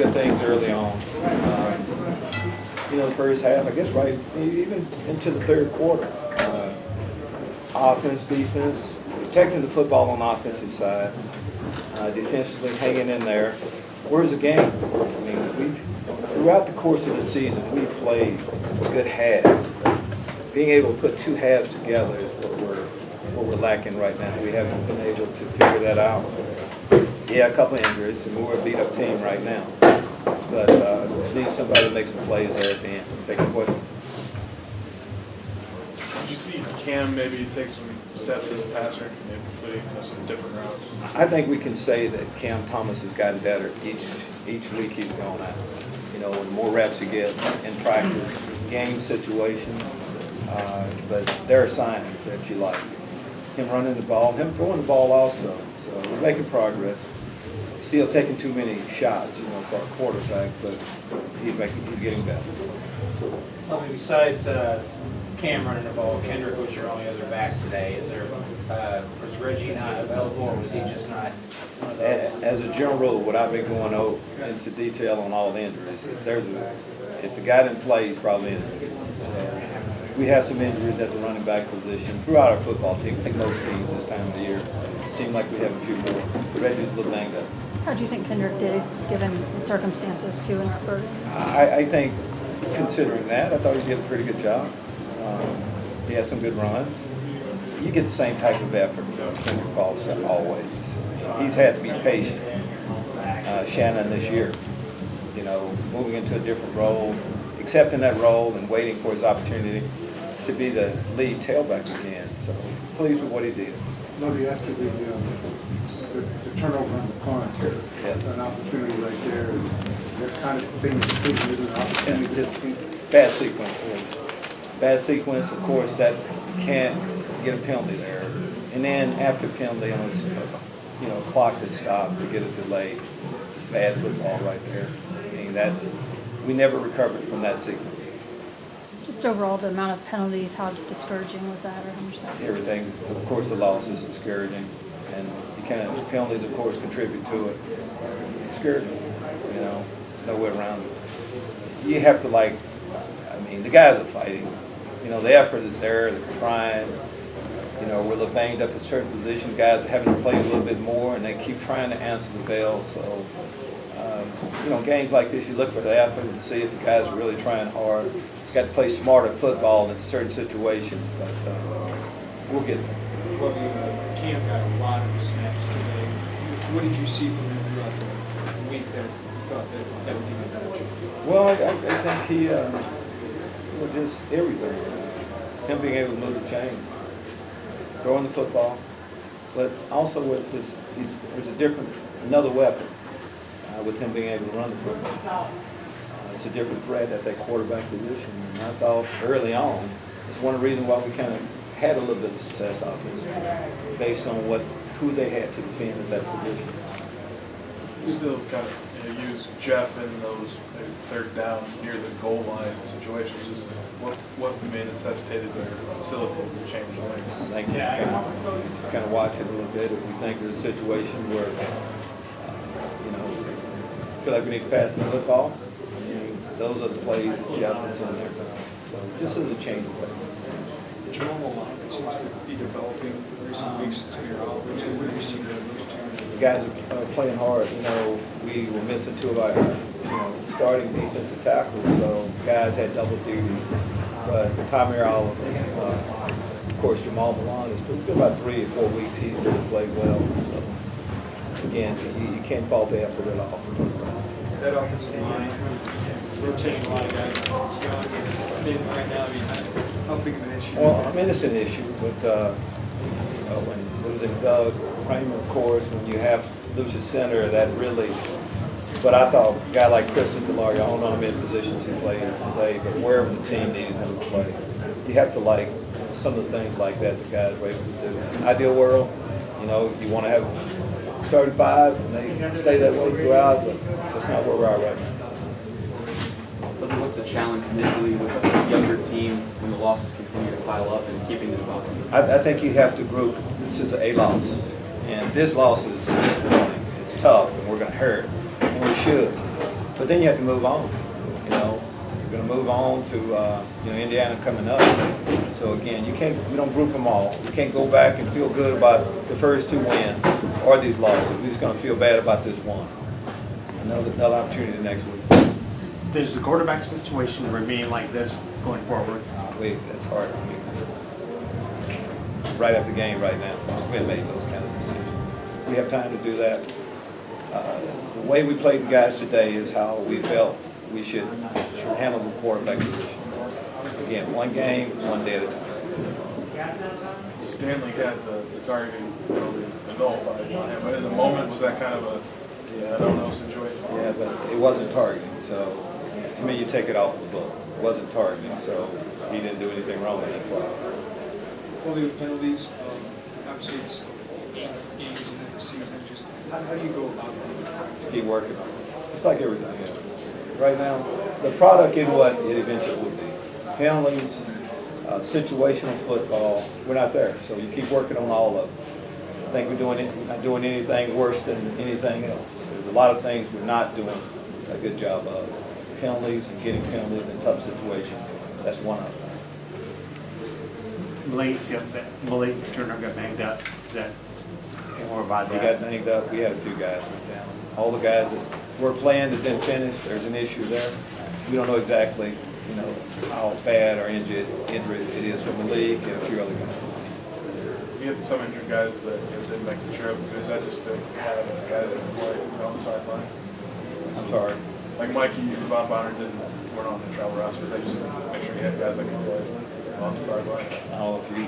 good things early on. The first half, I guess, right, even into the third quarter. Offense, defense, protecting the football on the offensive side, defensively hanging in there. Where's the game? I mean, throughout the course of the season, we played good halves. Being able to put two halves together is what we're lacking right now. We haven't been able to figure that out. Yeah, a couple of injuries, and we're a beat-up team right now. But just need somebody to make some plays there at the end. Take a question. Did you see Cam maybe take some steps as a passer, maybe completing some different routes? I think we can say that Cam Thomas has gotten better each week he's gone out. The more reps he gets in practice, game situation. But there are signs that you like. Him running the ball, him throwing the ball also. So we're making progress. Still taking too many shots, for our quarterback, but he's getting better. Well, besides Cam running the ball, Kendrick was your only other back today. Was Reggie not available, or was he just not one of those? As a general rule, without me going into detail on all the injuries, if the guy didn't play, he's probably injured. We have some injuries at the running back position throughout our football team. I think most teams this time of the year seem like we have a few more. Reggie's a little banged up. How do you think Kendrick did, given the circumstances, too, in Purdue? I think, considering that, I thought he did a pretty good job. He had some good runs. You get the same type of effort from Kendrick Foster always. He's had to be patient. Shannon this year, moving into a different role, accepting that role and waiting for his opportunity to be the lead tailback again. So pleased with what he did. Lovie, after the turnover on the punt, an opportunity right there, that kind of thing is an opportunity. It's bad sequence. Bad sequence, of course, that you can't get a penalty there. And then after penalty on a clock that's stopped to get a delay, it's bad football right there. I mean, we never recovered from that sequence. Just overall, the amount of penalties, how discouraging was that, or how much that? Everything, of course, the loss is discouraging, and penalties, of course, contribute to it. Discouraging, there's no way around it. You have to the guys are fighting. The effort is there, they're trying. We're a little banged up at certain positions. Guys are having to play a little bit more, and they keep trying to answer the bell. So, games like this, you look for the effort and see if the guys are really trying hard. You got to play smarter football in certain situations, but we'll get there. Well, Cam got a lot of snaps today. What did you see from him throughout the week that thought that would give him a better chance? Well, I think he just everything. Him being able to move the chain, throwing the football, but also with there's another weapon with him being able to run the football. It's a different threat at that quarterback position. And I thought early on, it's one of the reasons why we kind of had a little bit of success offensively, based on who they had to defend at that position. Still got to use Jeff in those third down near the goal line situations. Just what may necessitated or facilitated the change of lanes? I think kind of watch it a little bit. If we think there's a situation where feel like we need to pass the football, those are the plays that Jeff is in there. So this is a change of play. Jamal line seems to be developing recent weeks to your offense. What have you seen in those two? The guys are playing hard. We were missing two of our starting defensive tackles, so guys had double duty. But Tamir Oliver, of course, Jamal Malone, it's been about 3 or 4 weeks he's really played well. So again, you can't fault the effort at all. That offensive line, rotating a lot of guys. Right now, how big of an issue? Well, it's an issue, but when losing Doug Kramer, of course, when you have Lucius Center, that really. But I thought a guy like Christian Delaria, I don't know how many positions he played today, but wherever the team needed him to play, you have to some of the things like that the guys were able to do. In ideal world, you want to have starting 5 and they stay that way throughout, but that's not where we are right now. But what's the challenge mentally with a younger team when the losses continue to pile up and keeping them up? I think you have to group. This is a loss, and this loss is disappointing. It's tough, and we're going to hurt, and we should. then you have to move on, you know. You're gonna move on to, you know, Indiana coming up. So again, you don't group them all. You can't go back and feel good about the first 2 wins or these losses. We're just gonna feel bad about this one. Another opportunity next week. Does the quarterback situation remain like this going forward? Wait, that's hard. I mean, right after the game right now, we haven't made those kind of decisions. We have time to do that. The way we played the guys today is how we felt we should handle the quarterback position. Again, one game, one day at a time. Stanley had the targeting penalty nullified on him, but in the moment, was that kind of a, I don't know situation? Yeah, but it wasn't targeting, so to me, you take it off the book. It wasn't targeting, so he didn't do anything wrong with that play. Holding penalties, obviously it's 8 games into the season, just how do you go about that? Just keep working on it. It's like everything else. Right now, the product is what it eventually will be. Penalties, situational football, we're not there. So you keep working on all of them. I think we're not doing anything worse than anything else. There's a lot of things we're not doing a good job of. Penalties and getting penalties in tough situations. That's one of them. Malik Turner got banged up. Is that more about He that? got banged up. We had a few guys went down. All the guys that were playing that didn't finish, there's an issue there. We don't know exactly, you know, how bad or injured it is from the league and a few other guys. You had some injured guys that didn't make the trip. Is that just to have guys that play on the sideline? I'm sorry. Like Mikey and Bob Bonner weren't on the travel roster. They just make sure you had guys that can play on the sideline. Now, if you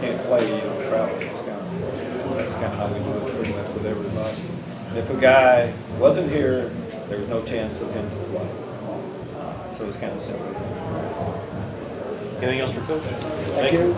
can't play, you don't travel. That's kind of how we do it pretty much with everybody. And if a guy wasn't here, there was no chance of him to play. So it's kind of simple. Anything else for Coach? Thank you.